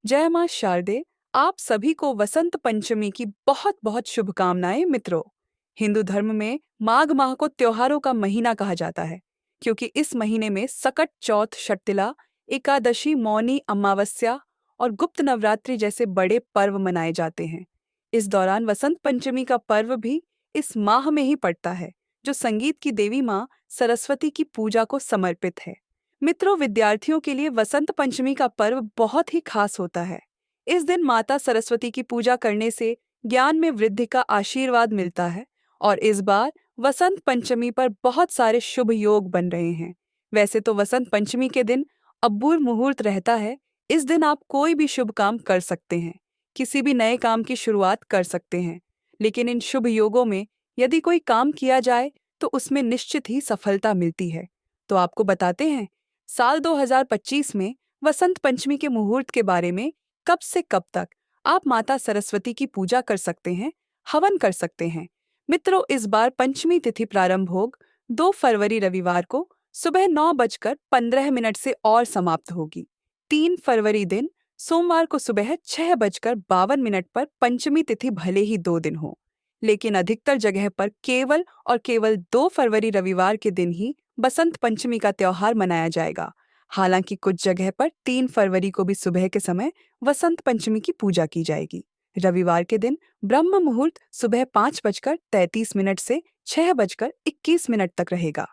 जय मां शारदे। आप सभी को वसंत पंचमी की बहुत बहुत शुभकामनाएं मित्रों। हिंदू धर्म में माघ माह को त्योहारों का महीना कहा जाता है, क्योंकि इस महीने में सकट चौथ, षटतिला, एकादशी, मौनी अमावस्या और गुप्त नवरात्रि जैसे बड़े पर्व मनाए जाते हैं। इस दौरान वसंत पंचमी का पर्व भी इस माह में ही पड़ता है, जो संगीत की देवी मां सरस्वती की पूजा को समर्पित है। मित्रों, विद्यार्थियों के लिए वसंत पंचमी का पर्व बहुत ही खास होता है। इस दिन माता सरस्वती की पूजा करने से ज्ञान में वृद्धि का आशीर्वाद मिलता है और इस बार वसंत पंचमी पर बहुत सारे शुभ योग बन रहे हैं। वैसे तो वसंत पंचमी के दिन अब्बूर मुहूर्त रहता है। इस दिन आप कोई भी शुभ काम कर सकते हैं, किसी भी नए काम की शुरुआत कर सकते हैं। लेकिन इन शुभ योगों में यदि कोई काम किया जाए तो उसमें निश्चित ही सफलता मिलती है। तो आपको बताते हैं साल 2025 में वसंत पंचमी के मुहूर्त के बारे में। कब से कब तक आप माता सरस्वती की पूजा कर सकते हैं, हवन कर सकते हैं। मित्रों, इस बार पंचमी तिथि प्रारंभ होग 2 फरवरी रविवार को सुबह 9:15 से और समाप्त होगी। 3 फरवरी दिन सोमवार को सुबह 6:52 पर पंचमी तिथि भले ही 2 दिन हो, लेकिन अधिकतर जगह पर केवल और केवल 2 फरवरी रविवार के दिन ही बसंत पंचमी का त्योहार मनाया जाएगा। हालांकि कुछ जगह पर 3 फरवरी को भी सुबह के समय वसंत पंचमी की पूजा की जाएगी। रविवार के दिन ब्रह्म मुहूर्त सुबह 5:33 से 6:21 तक रहेगा।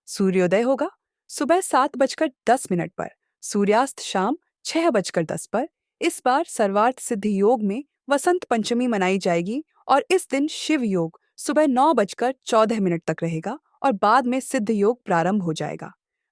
सूर्योदय होगा सुबह 7:10 पर, सूर्यास्त शाम 6:10 पर। इस बार सर्वार्थ सिद्धि योग में वसंत पंचमी मनाई जाएगी और इस दिन शिव योग सुबह 9:14 तक रहेगा और बाद में सिद्ध योग प्रारंभ हो जाएगा।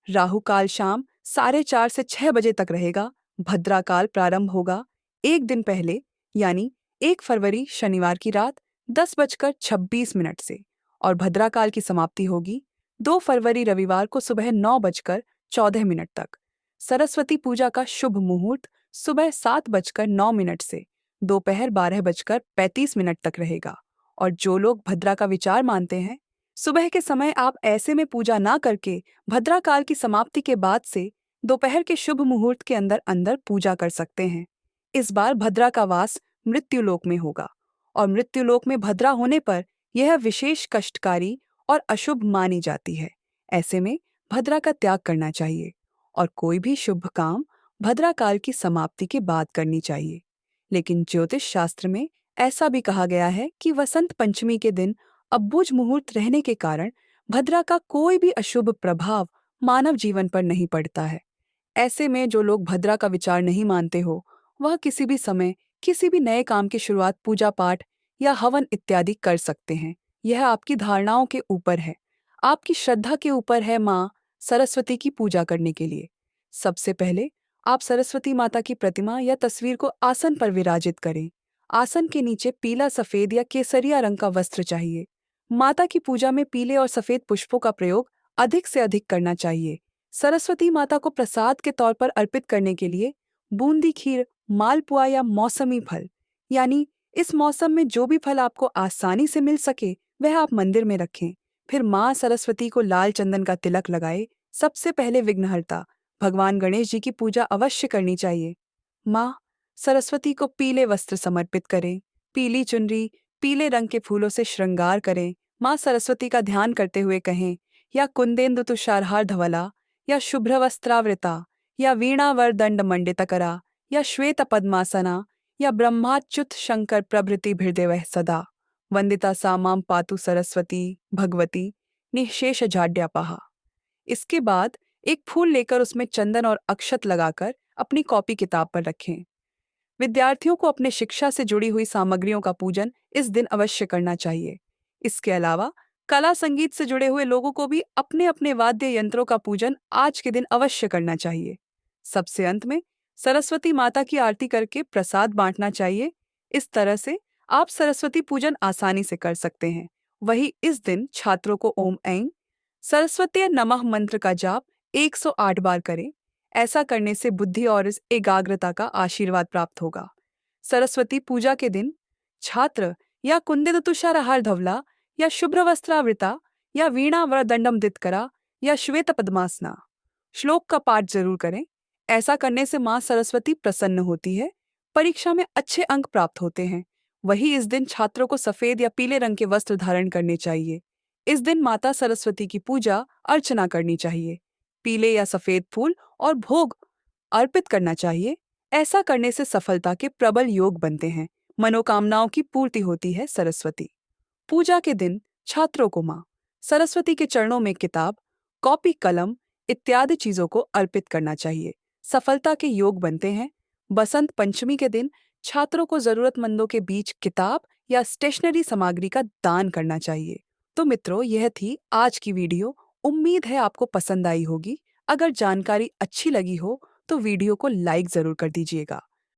राहु काल शाम 4:30 से 6 बजे तक रहेगा। भद्रा काल प्रारंभ होगा एक दिन पहले, यानी 1 फरवरी शनिवार की रात 10:26 से और भद्रा काल की समाप्ति होगी 2 फरवरी रविवार को सुबह 9:14 तक। सरस्वती पूजा का शुभ मुहूर्त सुबह 7:09 से दोपहर 12:35 तक रहेगा और जो लोग भद्रा का विचार मानते हैं, सुबह के समय आप ऐसे में पूजा ना करके भद्रा काल की समाप्ति के बाद से दोपहर के शुभ मुहूर्त के अंदर अंदर पूजा कर सकते हैं। इस बार भद्रा का वास मृत्युलोक में होगा और मृत्युलोक में भद्रा होने पर यह विशेष कष्टकारी और अशुभ मानी जाती है। ऐसे में भद्रा का त्याग करना चाहिए और कोई भी शुभ काम भद्रा काल की समाप्ति के बाद करनी चाहिए। लेकिन ज्योतिष शास्त्र में ऐसा भी कहा गया है कि वसंत पंचमी के दिन अब्बुझ मुहूर्त रहने के कारण भद्रा का कोई भी अशुभ प्रभाव मानव जीवन पर नहीं पड़ता है। ऐसे में जो लोग भद्रा का विचार नहीं मानते हो, वह किसी भी समय किसी भी नए काम की शुरुआत पूजा पाठ या हवन इत्यादि कर सकते हैं। यह आपकी धारणाओं के ऊपर है, आपकी श्रद्धा के ऊपर है। माँ सरस्वती की पूजा करने के लिए सबसे पहले आप सरस्वती माता की प्रतिमा या तस्वीर को आसन पर विराजित करें। आसन के नीचे पीला, सफेद या केसरिया रंग का वस्त्र चाहिए। माता की पूजा में पीले और सफेद पुष्पों का प्रयोग अधिक से अधिक करना चाहिए। सरस्वती माता को प्रसाद के तौर पर अर्पित करने के लिए बूंदी खीर, मालपुआ या मौसमी फल, यानी इस मौसम में जो भी फल आपको आसानी से मिल सके वह आप मंदिर में रखें। फिर माँ सरस्वती को लाल चंदन का तिलक लगाए। सबसे पहले विघ्नहर्ता भगवान गणेश जी की पूजा अवश्य करनी चाहिए। माँ सरस्वती को पीले वस्त्र समर्पित करें। पीली चुनरी, पीले रंग के फूलों से श्रृंगार करें। माँ सरस्वती का ध्यान करते हुए कहें, या कुंदेन्दु तुषारहार धवला, या शुभ्रवस्त्रावृता, या वीणावर दंड मंडितकरा, या श्वेत पद्मासना, या ब्रह्माच्युत शंकर प्रभृति भृदेवः सदा वंदिता सा मां पातु सरस्वती भगवती निःशेष जाड्यापहा। इसके बाद एक फूल लेकर उसमें चंदन और अक्षत लगाकर अपनी कॉपी किताब पर रखें। विद्यार्थियों को अपने शिक्षा से जुड़ी हुई सामग्रियों का पूजन इस दिन अवश्य करना चाहिए। इसके अलावा कला संगीत से जुड़े हुए लोगों को भी अपने अपने वाद्य यंत्रों का पूजन आज के दिन अवश्य करना चाहिए। सबसे अंत में सरस्वती माता की आरती करके प्रसाद बांटना चाहिए। इस तरह से आप सरस्वती पूजन आसानी से कर सकते हैं। वही इस दिन छात्रों को ओम ऐं सरस्वती नमः मंत्र का जाप 108 बार करें। ऐसा करने से बुद्धि और इस एकाग्रता का आशीर्वाद प्राप्त होगा। सरस्वती पूजा के दिन छात्र या कुंदित तुषारहार धवला, या शुभ्र वस्त्रावृता, या वीणा वरदंडम दितकरा, या श्वेत पद्मासना श्लोक का पाठ जरूर करें। ऐसा करने से माँ सरस्वती प्रसन्न होती है। परीक्षा में अच्छे अंक प्राप्त होते हैं। वही इस दिन छात्रों को सफेद या पीले रंग के वस्त्र धारण करने चाहिए। इस दिन माता सरस्वती की पूजा अर्चना करनी चाहिए। पीले या सफेद फूल और भोग अर्पित करना चाहिए। ऐसा करने से सफलता के प्रबल योग बनते हैं। मनोकामनाओं की पूर्ति होती है। सरस्वती पूजा के दिन छात्रों को माँ सरस्वती के चरणों में किताब, कॉपी, कलम इत्यादि चीजों को अर्पित करना चाहिए। सफलता के योग बनते हैं। बसंत पंचमी के दिन छात्रों को जरूरतमंदों के बीच किताब या स्टेशनरी सामग्री का दान करना चाहिए। तो मित्रों, यह थी आज की वीडियो। उम्मीद है आपको पसंद आई होगी। अगर जानकारी अच्छी लगी हो तो वीडियो को लाइक जरूर कर दीजिएगा।